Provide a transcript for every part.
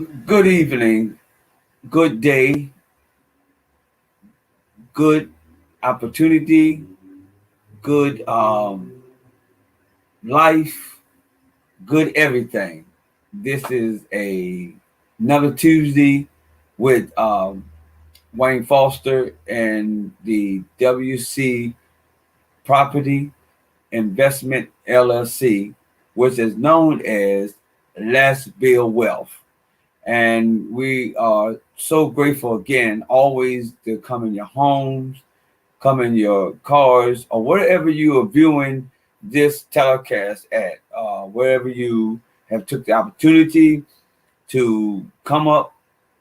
Good evening, good day, good opportunity, good life, good everything. This is another Tuesday with Wayne Foster and the WC Property Investment LLC, which is known as Let's Build Wealth. And we are so grateful again, always to come in your homes, come in your cars, or wherever you are viewing this telecast at, wherever you have took the opportunity to come up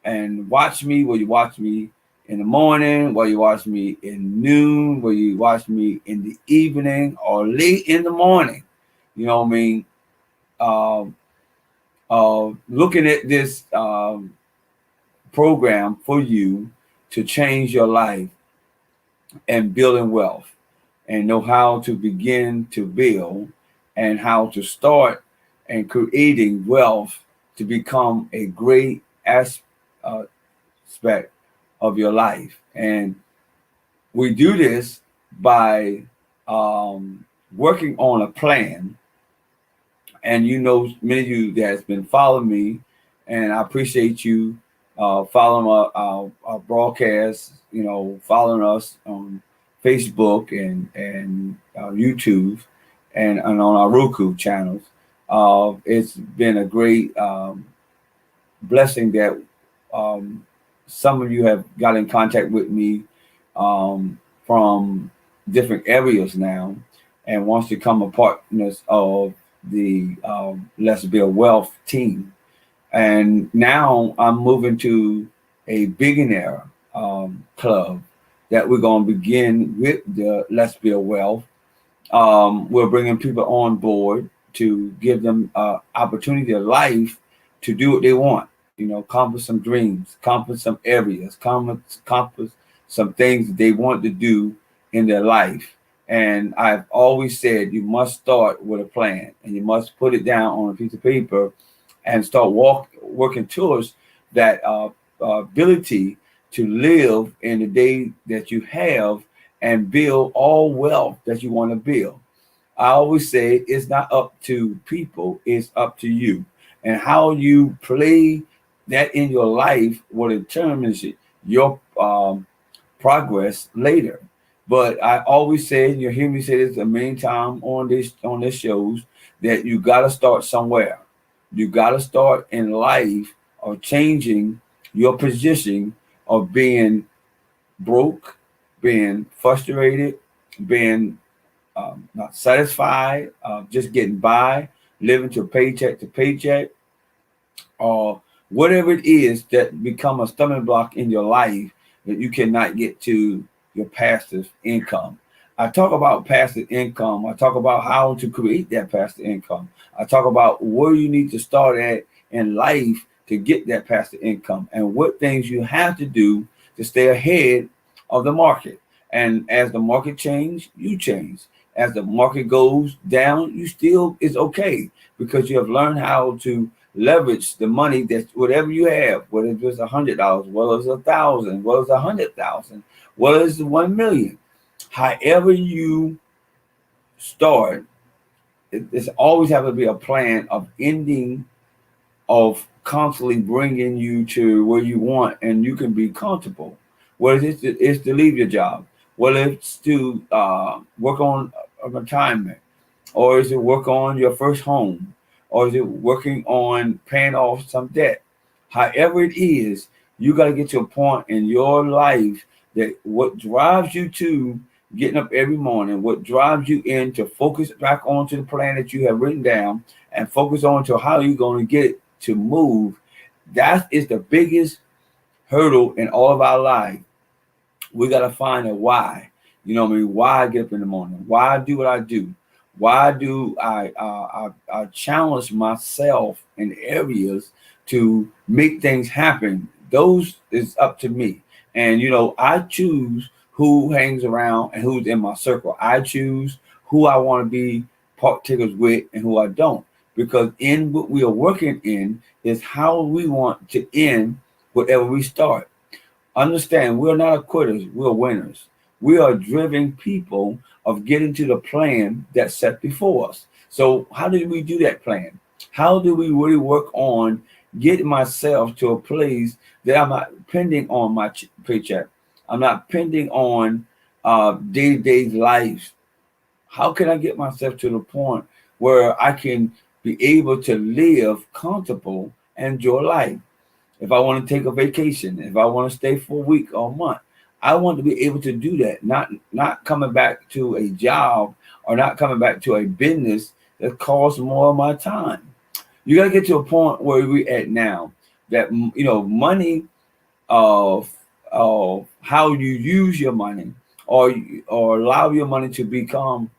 and watch me, where you watch me in the morning, where you watch me in noon, where you watch me in the evening or late in the morning. You know what I mean? Um, Looking at this program for you to change your life and building wealth and know how to begin to build and how to start and creating wealth to become a great aspect of your life. And we do this by working on a plan. And you know, many of you that has been following me, and I appreciate you following our broadcast. You know, following us on Facebook and YouTube and on our Roku channels. It's been a great blessing that um, some of you have got in contact with me from different areas now and wants to become a partner of the Let's Build Wealth team. And now I'm moving to a billionaire club that we're going to begin with the Let's Build Wealth. We're bringing people on board to give them opportunity of life to do what they want. You know, accomplish some dreams, accomplish some areas, accomplish some things that they want to do in their life. And I've always said you must start with a plan and you must put it down on a piece of paper and start working towards that ability to live in the day that you have and build all wealth that you want to build. I always say it's not up to people, it's up to you. And how you play that in your life will determine your progress later. But I always say, and you hear me say this a million times on this shows, that you gotta start somewhere. You gotta start in life of changing your position of being broke, being frustrated, being not satisfied, just getting by, living to paycheck, or whatever it is that become a stumbling block in your life that you cannot get to your passive income. I talk about passive income. I talk about how to create that passive income. I talk about where you need to start at in life to get that passive income and what things you have to do to stay ahead of the market. And as the market change, you change. As the market goes down, you still is okay because you have learned how to leverage the money that whatever you have, whether it's $100, whether it's 1,000, whether it's 100,000, whether it's 1 million. However you start, it's always have to be a plan of ending of constantly bringing you to where you want and you can be comfortable. Whether it's to leave your job, whether it's to work on a retirement, or is it work on your first home, or is it working on paying off some debt? However it is, you got to get to a point in your life that what drives you to getting up every morning, what drives you in to focus back onto the plan that you have written down and focus on to how you're going to get it to move. That is the biggest hurdle in all of our life. We got to find a why. You know what I mean? Why I get up in the morning? Why I do what I do? Why do I challenge myself in areas to make things happen? Those is up to me. And you know, I choose who hangs around and who's in my circle. I choose who I want to be partakers with and who I don't. because in what we are working in is how we want to end whatever we start. Understand, we're not quitters, we're winners. We are driven people of getting to the plan that's set before us. So, how do we do that plan? How do we really work on getting myself to a place that I'm not depending on my paycheck? I'm not depending on day to day life. How can I get myself to the point where I can be able to live comfortable and enjoy life? If I want to take a vacation, if I want to stay for a week or a month, I want to be able to do that. Not coming back to a job or not coming back to a business that costs more of my time. You got to get to a point where we're at now that money of how you use your money or allow your money to become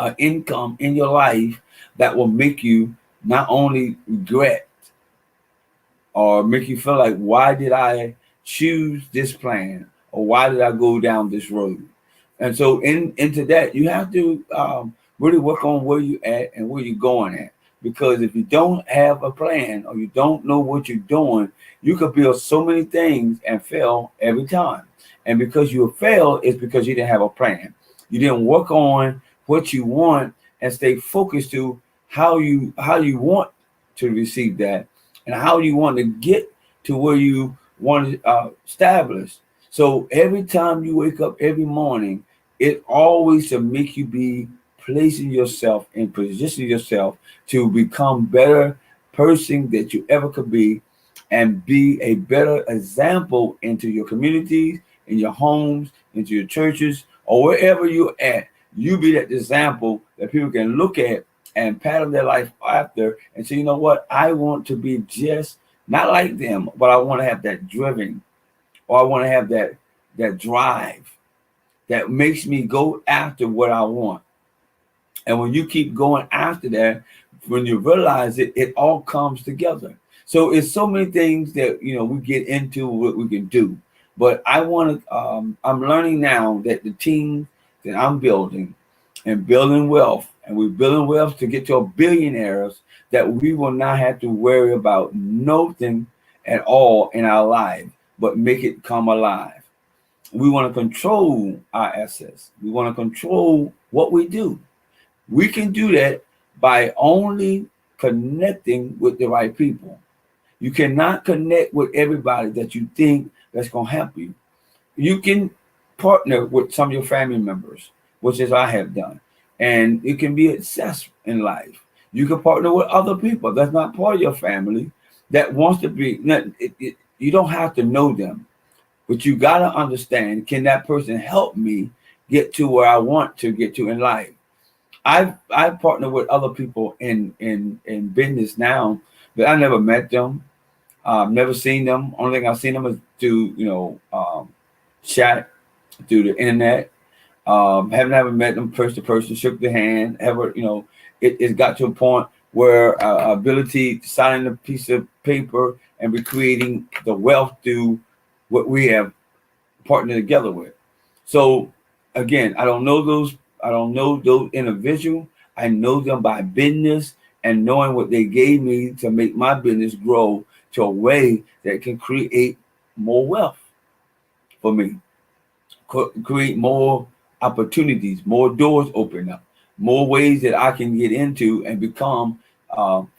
an income in your life that will make you not only regret or make you feel like, why did I choose this plan or why did I go down this road? And so into that, you have to really work on where you at and where you're going at. Because if you don't have a plan or you don't know what you're doing, you could build so many things and fail every time. And because you fail, it's because you didn't have a plan. You didn't work on what you want and stay focused to how you want to receive that and how you want to get to where you want to establish. So every time you wake up every morning, it always to make you be placing yourself and positioning yourself to become better person that you ever could be and be a better example into your communities, in your homes, into your churches, or wherever you're at. You be that example that people can look at and pattern their life after and say, you know what, I want to be just not like them, but I want to have that driven, or I want to have that drive that makes me go after what I want. And when you keep going after that, when you realize it, it all comes together. So it's so many things that we get into what we can do. But I want to. I'm learning now that the team that I'm building and building wealth, and we're building wealth to get to a billionaires, that we will not have to worry about nothing at all in our life, but make it come alive. We want to control our assets. We want to control what we do. We can do that by only connecting with the right people. You cannot connect with everybody that you think that's going to help you. You can partner with some of your family members, which is I have done, and it can be a success in life. You can partner with other people that's not part of your family that wants to be. You don't have to know them, but you got to understand: can that person help me get to where I want to get to in life? I've partnered with other people in business now, but I never met them. Never seen them. Only thing I've seen them is through chat, through the internet. Haven't ever met them person to person, shook their hand. It got to a point where ability to sign a piece of paper and be creating the wealth through what we have partnered together with. So again, I don't know those. I don't know those individuals. I know them by business and knowing what they gave me to make my business grow to a way that can create more wealth for me, create more opportunities, more doors open up, more ways that I can get into and become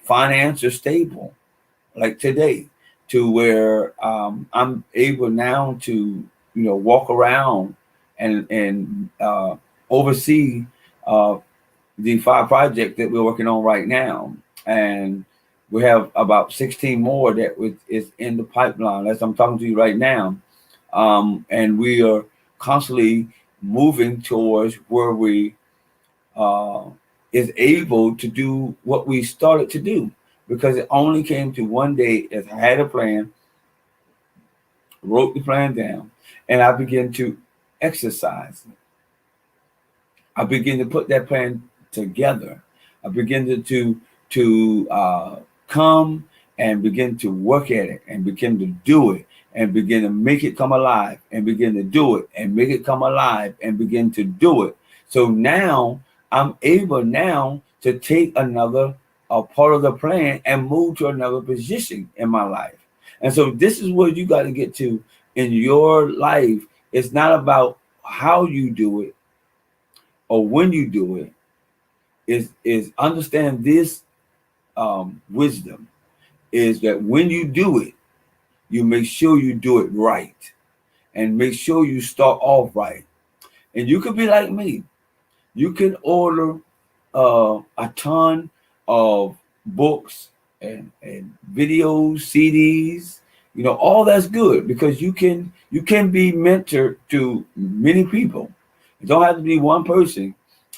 financially stable, like today, to where I'm able now to walk around and oversee the 5 projects that we're working on right now, and we have about 16 more that is in the pipeline as I'm talking to you right now, and we are constantly moving towards where we is able to do what we started to do, because it only came to one day as I had a plan, wrote the plan down, and I began to exercise. I began to put that plan together. I began to come and begin to work at it and begin to do it and begin to make it come alive and begin to do it and make it come alive and begin to do it. So now I'm able now to take another a part of the plan and move to another position in my life. And so this is where you got to get to in your life. It's not about how you do it or when you do it. Is understand this wisdom is that when you do it, you make sure you do it right and make sure you start off right. And you could be like me. You can order a ton of books and videos, CDs, all that's good because you can be mentored to many people. It don't have to be one person.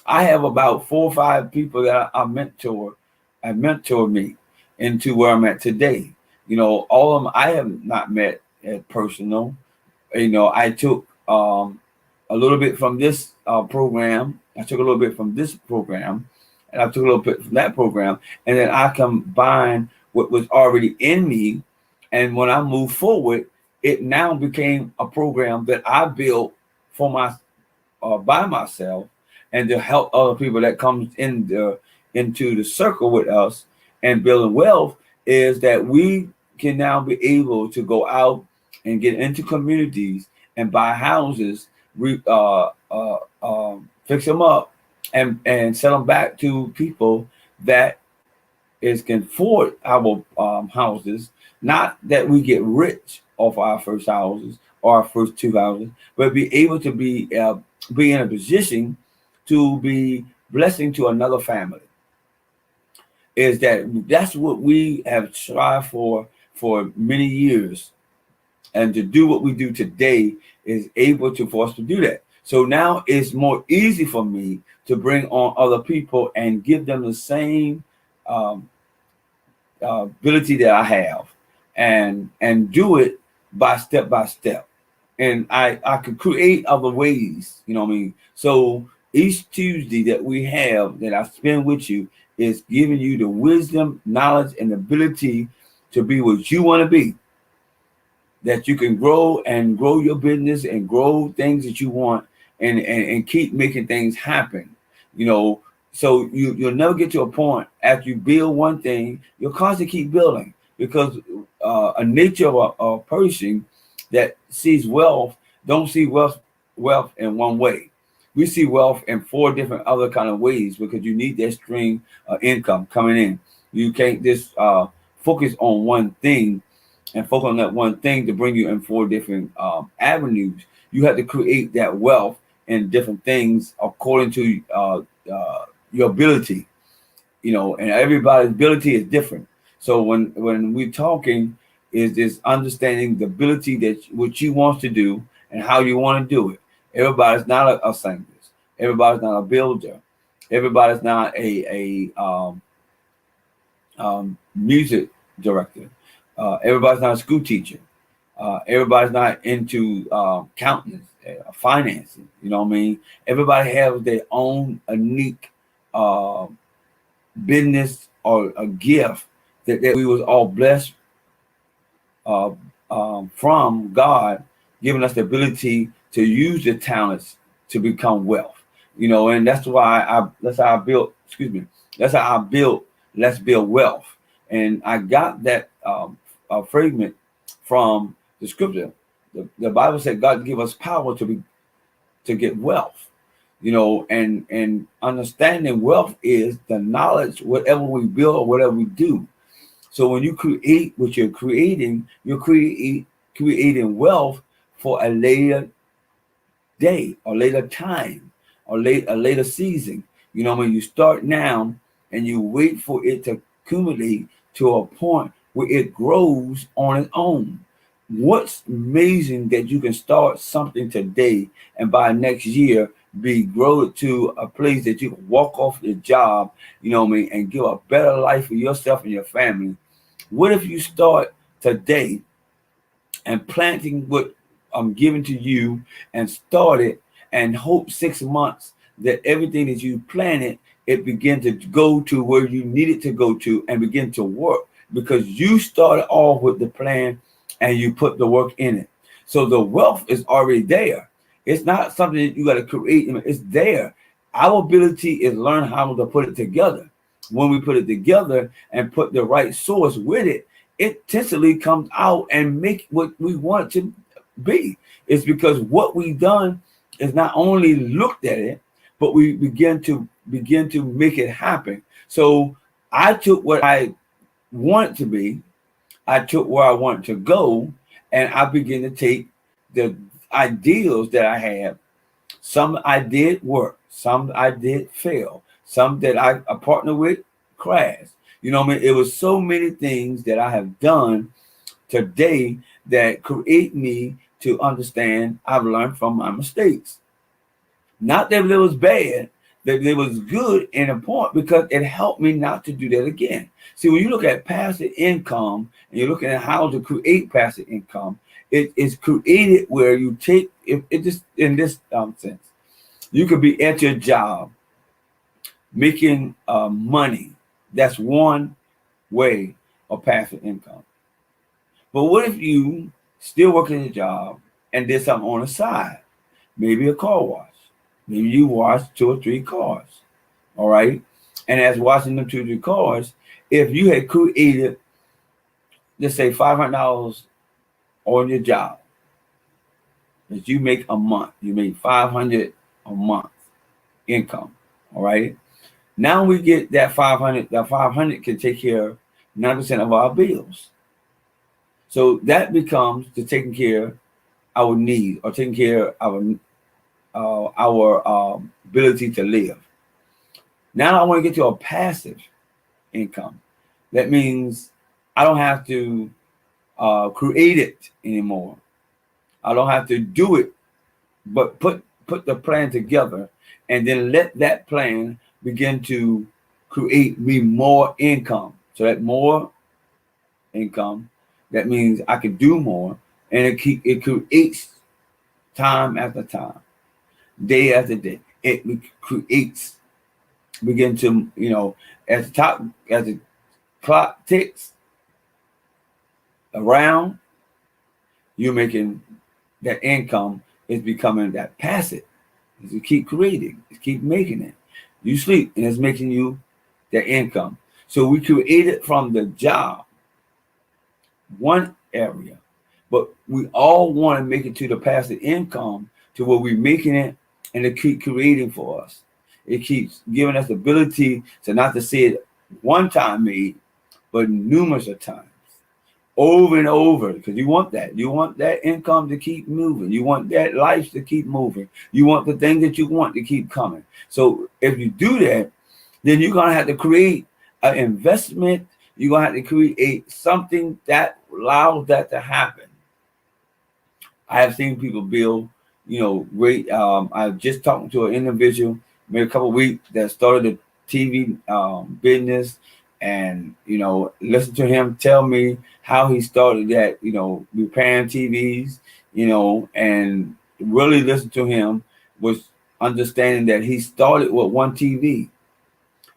I have about 4 or 5 people that I mentor me into where I'm at today. All of them I have not met at personal. I took a little bit from this program. I took a little bit from this program, and I took a little bit from that program, and then I combined what was already in me. And when I moved forward, it now became a program that I built for by myself, and to help other people that comes into the circle with us and building wealth is that we can now be able to go out and get into communities and buy houses, fix them up, and sell them back to people that can afford our houses. Not that we get rich off our first houses or our first 2 houses, but be able to be in a position to be blessing to another family. That's what we have strived for many years, and to do what we do today is able to for us to do that. So now it's more easy for me to bring on other people and give them the same ability that I have, and do it by step. And I could create other ways, you know what I mean? So each Tuesday that we have that I spend with you is giving you the wisdom, knowledge, and ability to be what you want to be. That you can grow your business and grow things that you want, and keep making things happen. So you'll never get to a point after you build one thing, you'll constantly keep building, because a nature of a person that sees wealth don't see wealth in one way. We see wealth in 4 different other kind of ways, because you need that stream of income coming in. You can't just focus on one thing and focus on that one thing to bring you in 4 different avenues. You have to create that wealth in different things according to your ability, and everybody's ability is different. So when we're talking, is this understanding the ability that what you want to do and how you want to do it. Everybody's not a singer. Everybody's not a builder. Everybody's not a music director. Everybody's not a school teacher. Everybody's not into accounting, financing. You know what I mean? Everybody has their own unique business or a gift that we was all blessed from God, giving us the ability to use the talents to become wealth. And that's why that's how I built. Excuse me. That's how I built. Let's build wealth, and I got that fragment from the scripture. The Bible said God give us power to get wealth. And understanding wealth is the knowledge, whatever we build or whatever we do. So when you create what you're creating creating wealth for a later day or later time or a later season. When you start now and you wait for it to accumulate to a point where it grows on its own. What's amazing that you can start something today and by next year be grow to a place that you can walk off the job, and give a better life for yourself and your family. What if you start today and planting what I'm giving to you and start it and hope 6 months that everything that you planted, it begin to go to where you need it to go to and begin to work, because you started off with the plan and you put the work in it. So the wealth is already there. It's not something that you got to create. It's there. Our ability is learn how to put it together. when we put it together and put the right source with it, it instantly comes out and make what we want it to be. It's because what we done is not only looked at it, but we begin to make it happen. So I took what I want to be, I took where I want to go, and I began to take the ideals that I have. Some I did work, some I did fail, some that I partnered with crash. You know what I mean? It was so many things that I have done today that create me to understand I've learned from my mistakes. Not that it was bad, that it was good in a point because it helped me not to do that again. See, when you look at passive income and you're looking at how to create passive income, it is created where you take if it just in this sense. You could be at your job making money. That's one way of passive income. But what if you still working a job and did something on the side? Maybe a car wash. Maybe you wash 2 or 3 cars. All right. And as washing them 2 or 3 cars, if you had created, let's say $500 on your job that you make a month, you make 500 a month income. All right. Now we get that 500. That 500 can take care of 90% of our bills. So that becomes to taking care of our needs or taking care of our ability to live. Now I want to get to a passive income. That means I don't have to create it anymore. I don't have to do it, but put the plan together and then let that plan begin to create me more income. So that more income, that means I can do more, and it creates time after time, day after day. It creates, begin to, as the clock ticks around, you're making that income is becoming that passive. As you keep creating, you keep making it. You sleep and it's making you that income. So we create it from the job, one area, but we all want to make it to the passive income to where we're making it and it keep creating for us. It keeps giving us the ability to not to see it one time made, but numerous of times, over and over, because you want that. You want that income to keep moving. You want that life to keep moving. You want the thing that you want to keep coming. So if you do that, then you're going to have to create an investment. You're going to have to create something that allows that to happen. I have seen people build, great. I was just talking to an individual maybe a couple of weeks that started a TV business, and listen to him tell me how he started that, repairing TVs, and really listen to him was understanding that he started with one TV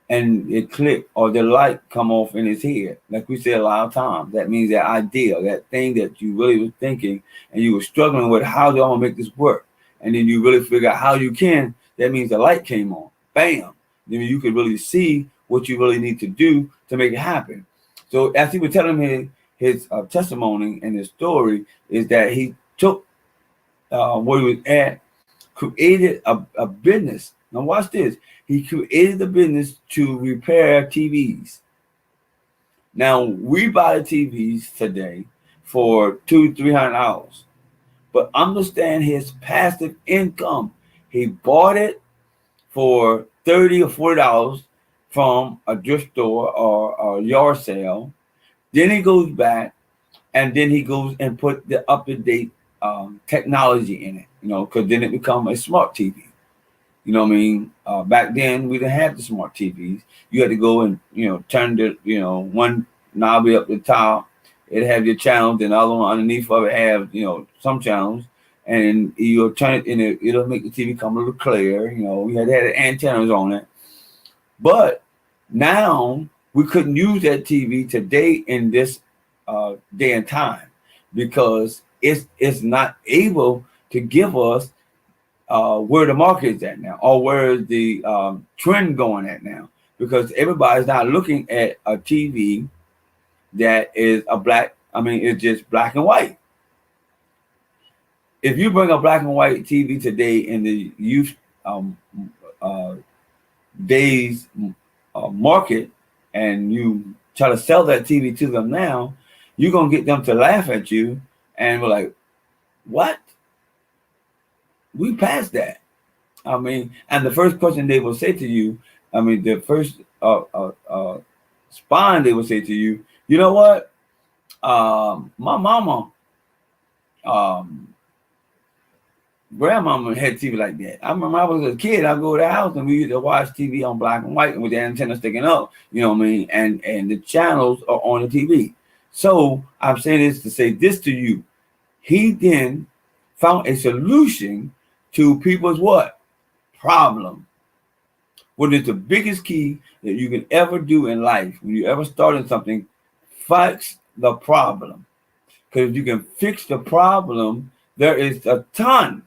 and it clicked or the light come off in his head. Like we say a lot of times, that means that idea, that thing that you really was thinking and you were struggling with, how do I want to make this work? And then you really figure out how you can, that means the light came on. Bam. Then you could really see what you really need to do to make it happen. So as he was telling me his testimony and his story is that he took where he was at, created a business. Now watch this. He created a business to repair TVs. Now we buy the TVs today for $200-300, but understand his passive income. He bought it for $30 or $40 from a thrift store or a yard sale. Then he goes back and then he goes and put the up-to-date technology in it, because then it become a smart TV. You know what I mean? Back then we didn't have the smart TVs. You had to go and, turn the, one knob up the top. It have your channels, and the other one underneath of it have, some channels. And you'll turn it and it'll make the TV come a little clear. We had antennas on it. But now we couldn't use that TV today in this day and time because it's not able to give us where the market is at now or where the trend going at now. because everybody's not looking at a TV that is it's just black and white. If you bring a black and white TV today in the youth um, uh, days market, and you try to sell that TV to them now, you're gonna get them to laugh at you, and we're like, "What? We passed that." And the first question they will say to you, the first spine they will say to you, "You know what? My mama, um, grandmama had TV like that. I remember I was a kid, I go to the house and we used to watch TV on black and white with the antenna sticking up, you know what I mean? And the channels are on the TV. So I'm saying this to say this to you. He then found a solution to people's what? Problem. What is the biggest key that you can ever do in life when you ever starting something? Fix the problem. Because if you can fix the problem, there is a ton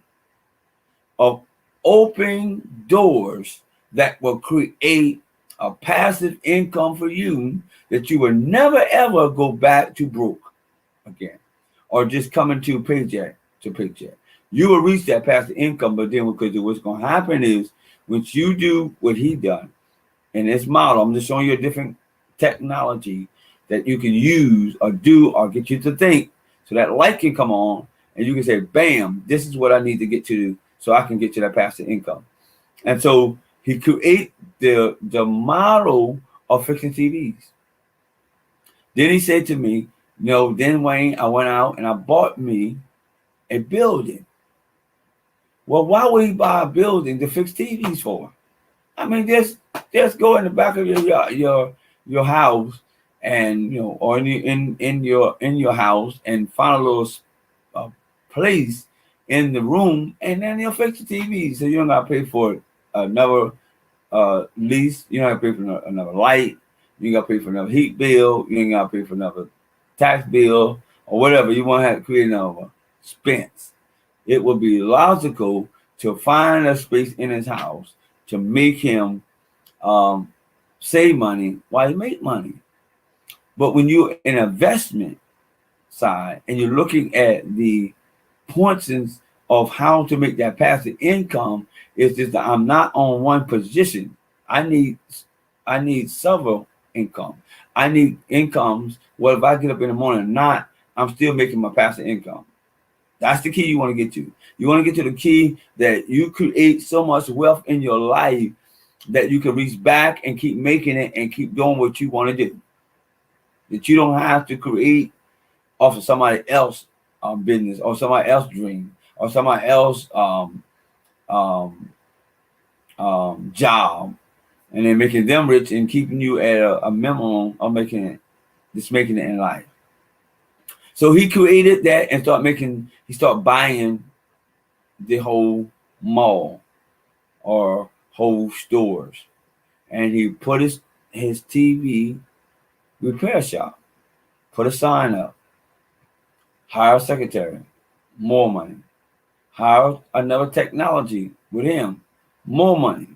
of open doors that will create a passive income for you that you will never ever go back to broke again, or just coming to paycheck to paycheck. You will reach that passive income, but then because what's going to happen is once you do what he done in this model, I'm just showing you a different technology that you can use or do or get you to think, so that light can come on and you can say, bam, this is what I need to get to so I can get to that passive income. And so he create the model of fixing TVs. Then he said to me, then Wayne, I went out and I bought me a building. Well, why would he buy a building to fix TVs for? Just go in the back of your house and or in your house and find a little place in the room, and then you'll fix the TV. So you don't gotta pay for another lease. You don't have to pay for another light. You ain't gotta pay for another heat bill. You ain't gotta pay for another tax bill or whatever. You want to have to create another expense. It would be logical to find a space in his house to make him save money while he make money. But when you're in investment side and you're looking at the points of how to make that passive income, is just that I'm not on one position. I need several income. I need incomes. Well, if I get up in the morning or not, I'm still making my passive income. That's the key you want to get to. You want to get to the key that you create so much wealth in your life that you can reach back and keep making it and keep doing what you want to do. That you don't have to create off of somebody else's business or somebody else's dream or somebody else's job, and then making them rich and keeping you at a minimum of making it in life. So he created that and he started buying the whole mall or whole stores, and he put his TV repair shop, put a sign up, hire a secretary, more money, hire another technology with him, more money.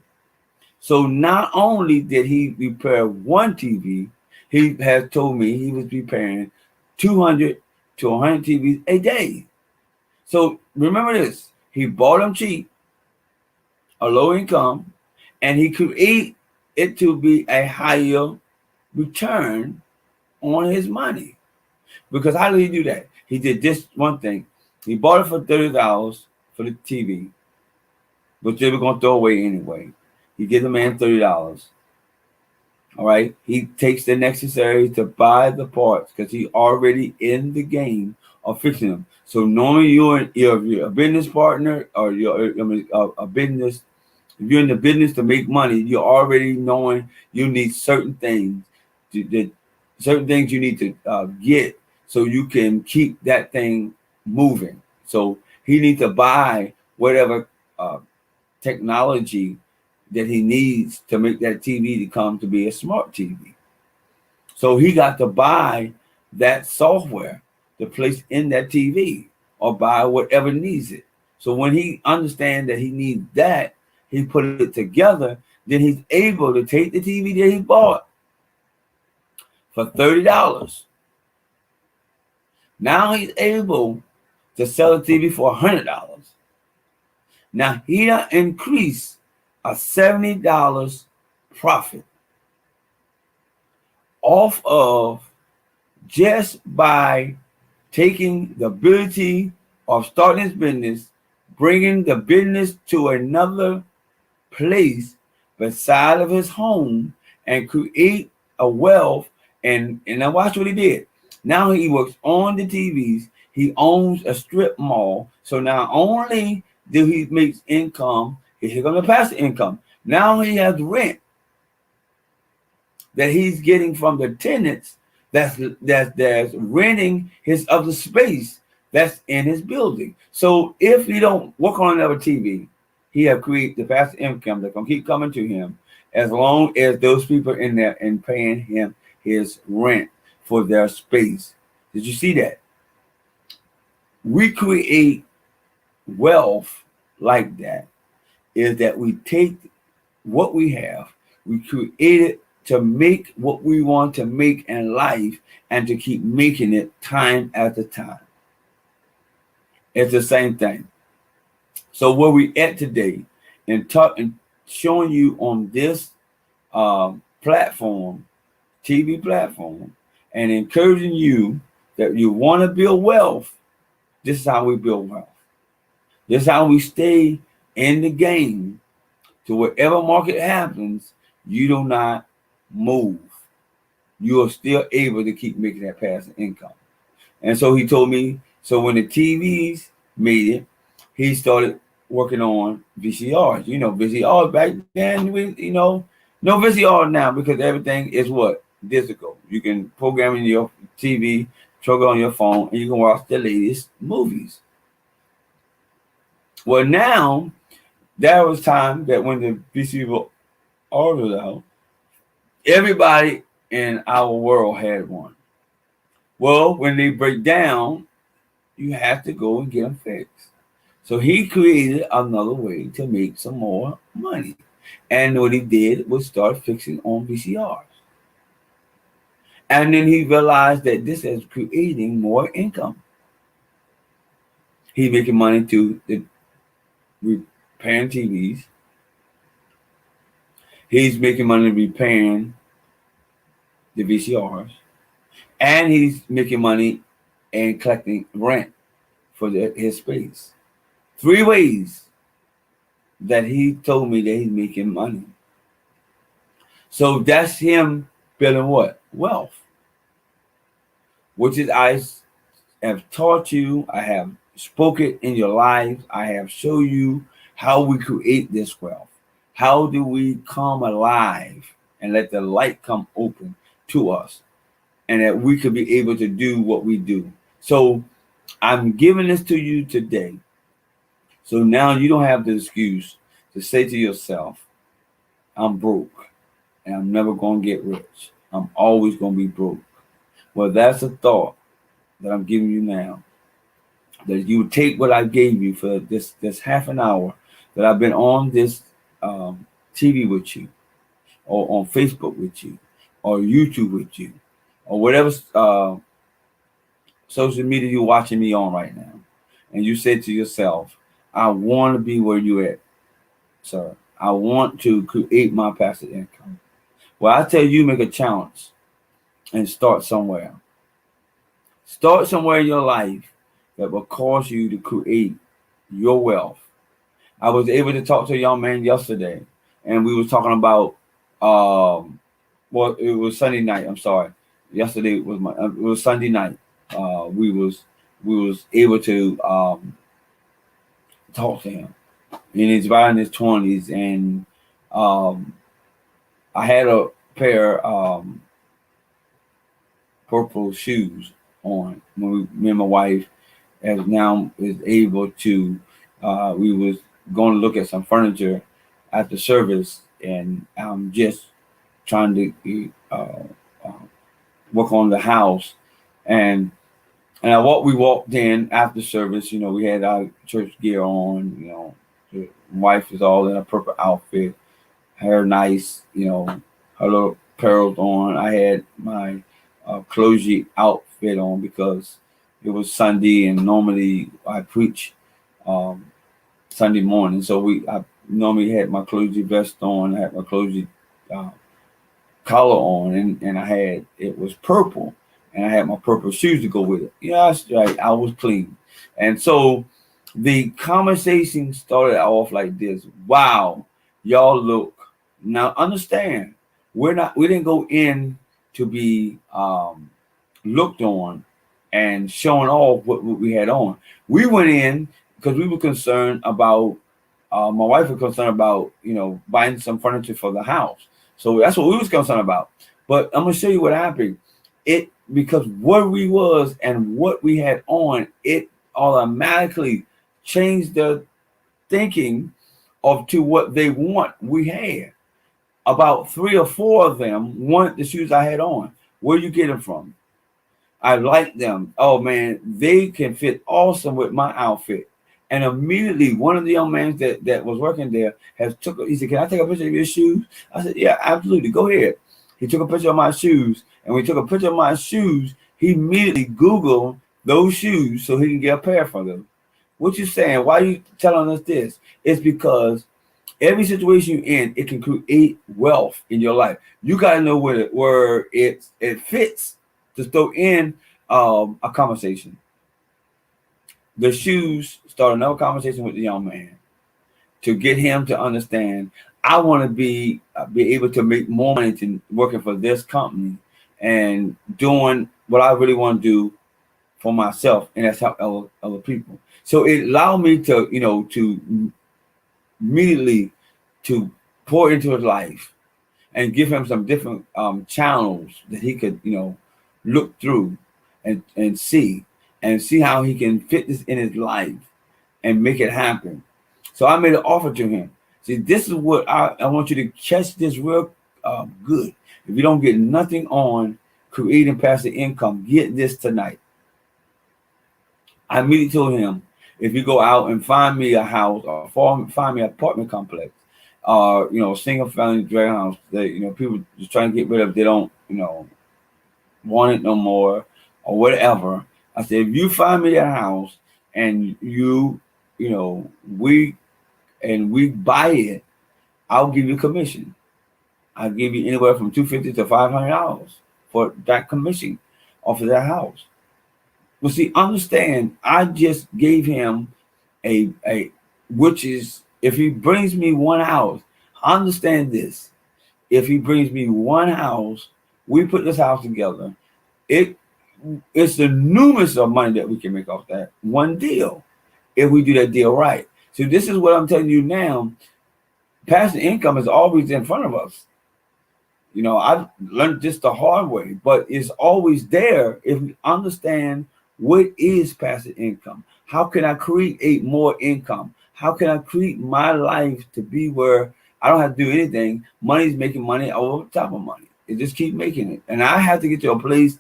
So not only did he repair one TV, he has told me he was repairing 200 to 100 TVs a day. So remember this, he bought them cheap, a low income, and he create it to be a higher return on his money. Because how did he do that? He did this one thing. He bought it for $30 for the TV, which they were going to throw away anyway. He gives the man $30. All right. He takes the necessary to buy the parts because he's already in the game of fixing them. So normally you're a business partner or you're a business. If you're in the business to make money, you're already knowing you need certain things. Certain things you need to get so you can keep that thing moving. So he needs to buy whatever technology that he needs to make that TV to come to be a smart TV. So he got to buy that software to place in that TV or buy whatever needs it. So when he understands that he needs that, he put it together. Then he's able to take the TV that he bought for $30. Now he's able to sell the TV for $100. Now he done increased a $70 profit off of just by taking the ability of starting his business, bringing the business to another place beside of his home and create a wealth. And now watch what he did. Now he works on the TVs. He owns a strip mall. So not only do he makes income, here comes the passive income. Now he has rent that he's getting from the tenants that's renting his other space that's in his building. So if he don't work on another TV, he have created the passive income that's gonna keep coming to him as long as those people in there and paying him his rent for their space. Did you see that? We create wealth like that, is that we take what we have, we create it to make what we want to make in life and to keep making it time after time. It's the same thing. So where we at today and showing you on this platform, TV platform, and encouraging you that you want to build wealth, this is how we build wealth. This is how we stay in the game to whatever market happens, you do not move. You are still able to keep making that passive income. And so he told me, so when the TVs made it, he started working on VCRs. You know, VCRs back then, no VCR now because everything is what? Digital. You can program in your TV, plug it on your phone, and you can watch the latest movies. Well, now, there was time that when the VCR was out, everybody in our world had one. Well, when they break down, you have to go and get them fixed. So he created another way to make some more money. And what he did was start fixing on VCRs. And then he realized that this is creating more income. He's making money to the repairing TVs. He's making money repairing the VCRs. And he's making money and collecting rent for his space. 3 ways that he told me that he's making money. So that's him building what? Wealth. Which is I have taught you, I have spoken in your life, I have shown you how we create this wealth. How do we come alive and let the light come open to us and that we could be able to do what we do. So I'm giving this to you today. So now you don't have the excuse to say to yourself, I'm broke and I'm never going to get rich. I'm always going to be broke. Well, that's a thought that I'm giving you now. That you take what I gave you for this half an hour that I've been on this TV with you, or on Facebook with you, or YouTube with you, or whatever social media you're watching me on right now, and you say to yourself, I want to be where you're at, sir. I want to create my passive income. Well, I tell you, make a challenge and start somewhere. Start somewhere in your life that will cause you to create your wealth. I was able to talk to a young man yesterday, and we were talking about, well, it was Sunday night. I'm sorry. Yesterday was it was Sunday night. We was able to talk to him, and he's about in his 20s, and I had a pair purple shoes on when me and my wife as now is able to. We was going to look at some furniture at the service, and I'm just trying to work on the house, and we walked in after service. You know, we had our church gear on. You know, the wife is all in a purple outfit, hair nice, her little pearls on. I had my clergy outfit on because it was Sunday, and normally I preach um, Sunday morning. So I normally had my clergy vest on. I had my clergy uh, collar on, and it was purple, and I had my purple shoes to go with it. Yeah, that's right. I was clean, and so the conversation started off like this: "Wow, y'all look." Now understand, we didn't go in to be looked on and showing off what we had on. We went in because we were concerned about. My wife was concerned about buying some furniture for the house, so that's what we was concerned about. But I'm gonna show you what happened. It because where we was and what we had on, it automatically changed the thinking of to what they want. We had about 3 or 4 of them wanted the shoes I had on. Where you get them from? I like them. Oh man, they can fit awesome with my outfit. And immediately, one of the young men that was working there he said, "Can I take a picture of your shoes?" I said, "Yeah, absolutely. Go ahead." He took a picture of my shoes, and when he took a picture of my shoes, he immediately Googled those shoes so he can get a pair for them. What you saying? Why are you telling us this? It's because every situation you're in, it can create wealth in your life. You got to know where it fits to throw in a conversation. The shoes start another conversation with the young man to get him to understand. I want to be able to make more money to working for this company and doing what I really want to do for myself, and that's help other people. So it allowed me to to immediately to pour into his life and give him some different channels that he could look through and see how he can fit this in his life and make it happen. So I made an offer to him. See, this is what I want you to catch this real good. If you don't get nothing on creating passive income, get this tonight. I immediately told him, if you go out and find me a house or find me an apartment complex, single family dwelling house that people just trying to get rid of, they don't want it no more or whatever. I said, if you find me a house and we buy it, I'll give you commission. I'll give you anywhere from $250 to $500 for that commission off of that house. Well, see, understand, I just gave him which is, if he brings me one house, understand this. If he brings me one house, we put this house together. It's the numerous of money that we can make off that one deal if we do that deal right. So this is what I'm telling you now. Passive income is always in front of us. I've learned this the hard way, but it's always there if we understand what is passive income. How can I create more income? How can I create my life to be where I don't have to do anything? Money's making money over top of money. It just keep making it. And I have to get to a place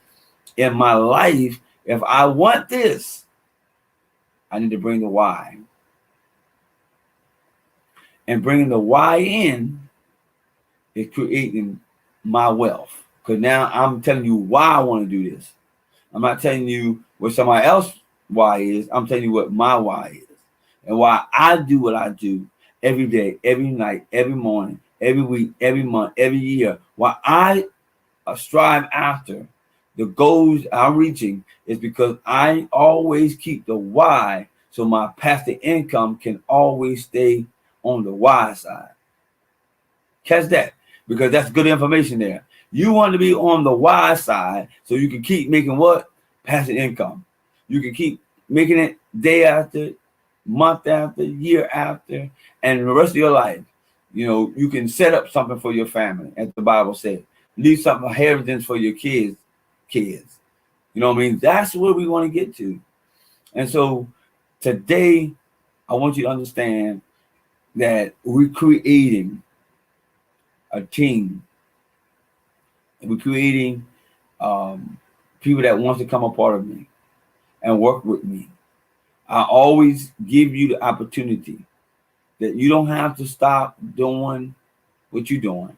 in my life, if I want this, I need to bring the why. And bringing the why in is creating my wealth. Because now I'm telling you why I want to do this. I'm not telling you what somebody else why is. I'm telling you what my why is. And why I do what I do every day, every night, every morning, every week, every month, every year. Why I strive after the goals I'm reaching is because I always keep the why, so my passive income can always stay on the why side. Catch that, because that's good information there. You want to be on the why side so you can keep making what? Passive income. You can keep making it day after, month after, year after, and the rest of your life. You can set up something for your family, as the Bible says. Leave something inheritance for your kids. You know what I mean? That's where we want to get to. And so today, I want you to understand that we're creating a team. We're creating people that want to come a part of me and work with me. I always give you the opportunity that you don't have to stop doing what you're doing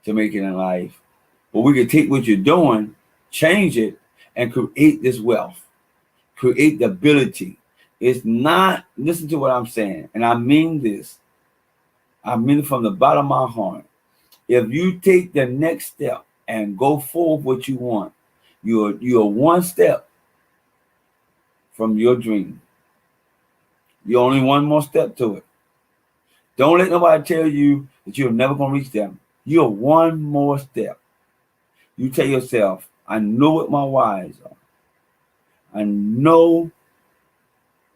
to make it in life, but we can take what you're doing, change it, and create this wealth, create the ability. It's not, listen to what I'm saying, and I mean this. I mean it from the bottom of my heart. If you take the next step and go forward what you want, you're one step from your dream. You're only one more step to it. Don't let nobody tell you that you're never going to reach them. You're one more step. You tell yourself, I know what my whys are. I know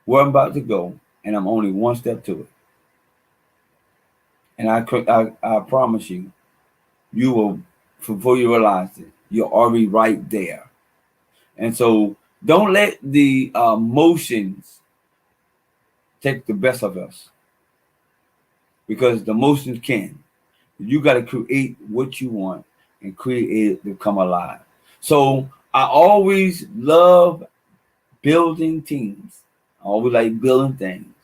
where I'm about to go, and I'm only one step to it. And I promise you, you will, before you realize it, you're already right there. And so don't let the emotions take the best of us, because the emotions can. You got to create what you want and create it to come alive. So I always love building teams. I always like building things.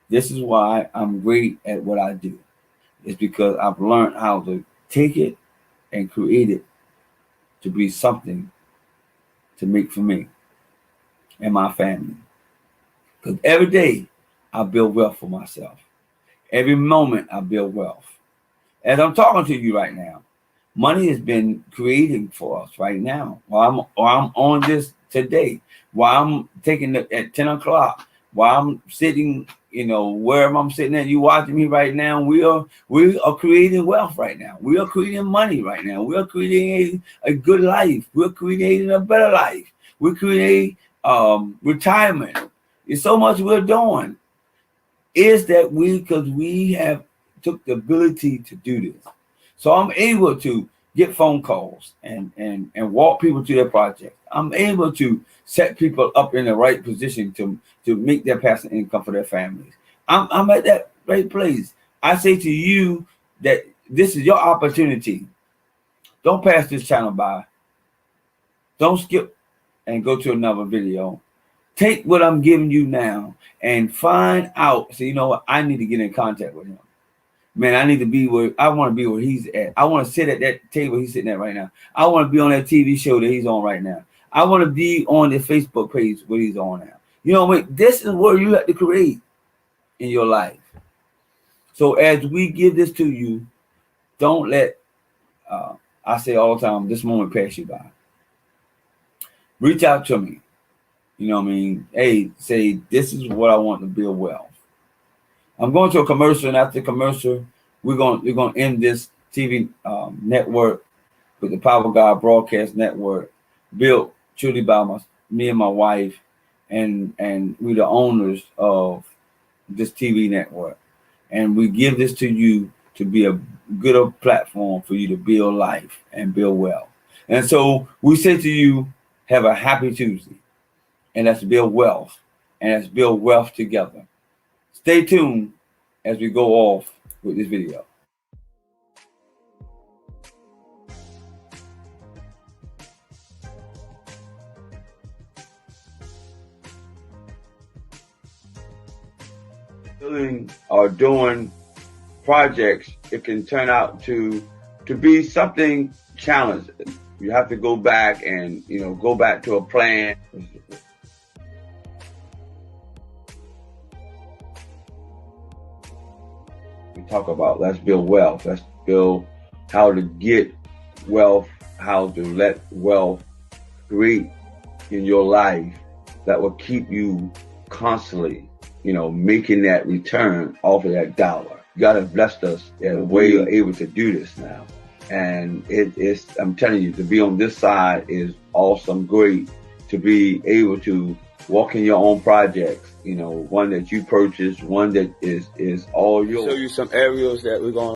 This is why I'm great at what I do. It's because I've learned how to take it and create it to be something to make for me and my family. Because every day I build wealth for myself. Every moment I build wealth. As I'm talking to you right now, money has been created for us right now. While I'm on this today, while I'm taking it at 10 o'clock, while I'm sitting, wherever I'm sitting at, you watching me right now, we are creating wealth right now. We are creating money right now. We are creating a good life. We're creating a better life. We're creating retirement. It's so much we're doing. Is that because we have took the ability to do this. So I'm able to get phone calls and walk people to their project. I'm able to set people up in the right position to make their passive income for their families. I'm at that right place. I say to you that this is your opportunity. Don't pass this channel by. Don't skip and go to another video. Take what I'm giving you now and find out. So you know what? I need to get in contact with him. Man, I need to be where I want to be where he's at. I want to sit at that table he's sitting at right now. I want to be on that TV show that he's on right now. I want to be on the Facebook page where he's on now. You know what I mean? This is where you have to create in your life. So as we give this to you, don't let, I say all the time, this moment pass you by. Reach out to me. You know what I mean? Hey, say, this is what I want to build wealth. I'm going to a commercial, and after the commercial, we're going to end this TV network with the Power God Broadcast Network, built truly by me and my wife, and we're the owners of this TV network. And we give this to you to be a good platform for you to build life and build wealth. And so we say to you, have a happy Tuesday. And let's build wealth. And let's build wealth together. Stay tuned as we go off with this video. Or doing projects, it can turn out to be something challenging. You have to go back and go back to a plan. We talk about let's build wealth. Let's build how to get wealth, how to let wealth create in your life that will keep you constantly making that return off of that dollar. God has blessed us in a way you're able to do this now. And it's, I'm telling you, to be on this side is awesome, great, to be able to walk in your own projects, one that you purchased, one that is all yours. Show you some areas that we're going